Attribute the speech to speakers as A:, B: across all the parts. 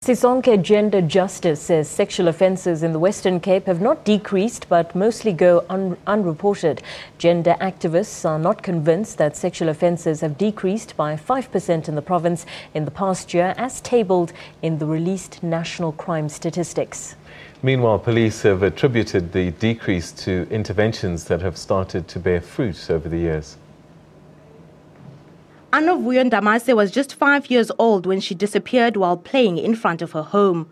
A: Sisonke Gender Justice says sexual offences in the Western Cape have not decreased but mostly go unreported. Gender activists are not convinced that sexual offences have decreased by 5% in the province in the past year, as tabled in the released national crime statistics.
B: Meanwhile, police have attributed the decrease to interventions that have started to bear fruit over the years.
C: Anovuyo Ndamase was just 5 years old when she disappeared while playing in front of her home.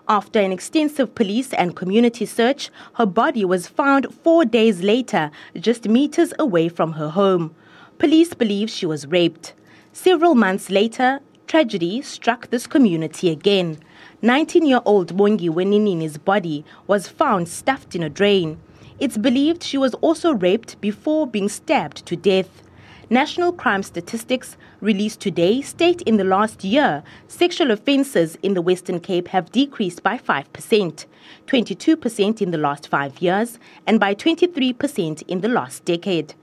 C: After an extensive police and community search, her body was found 4 days later, just meters away from her home. Police believe she was raped. Several months later, tragedy struck this community again. 19-year-old Bongi Weninini's body was found stuffed in a drain. It's believed she was also raped before being stabbed to death. National crime statistics released today state in the last year, sexual offences in the Western Cape have decreased by 5%, 22% in the last 5 years, and by 23% in the last decade.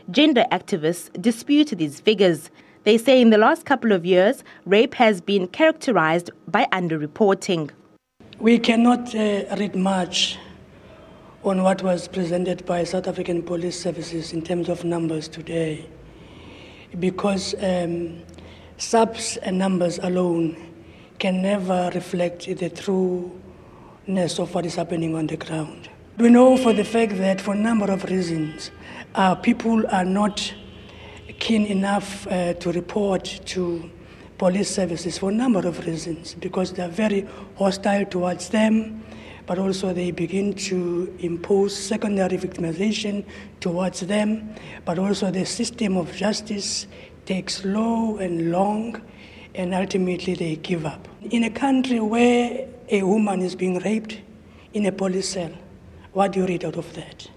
C: Gender activists dispute these figures. They say in the last couple of years, rape has been characterised by underreporting.
D: We cannot read much on what was presented by South African police services in terms of numbers today, because subs and numbers alone can never reflect the trueness of what is happening on the ground. We know for the fact that for a number of reasons, people are not keen enough to report to police services for a number of reasons, because they are very hostile towards them, but also they begin to impose secondary victimization towards them, but also the system of justice takes slow and long, and ultimately they give up. In a country where a woman is being raped in a police cell, what do you read out of that?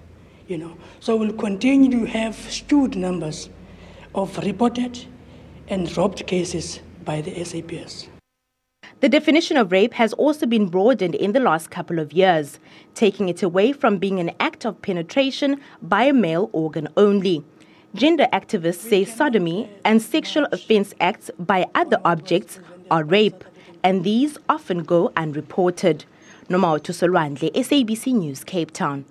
D: So we'll continue to have skewed numbers of reported and dropped cases by the SABC.
C: The definition of rape has also been broadened in the last couple of years, taking it away from being an act of penetration by a male organ only. Gender activists say sodomy and sexual offence acts by other objects are rape, and these often go unreported. Nomao Tusolwandle, SABC News, Cape Town.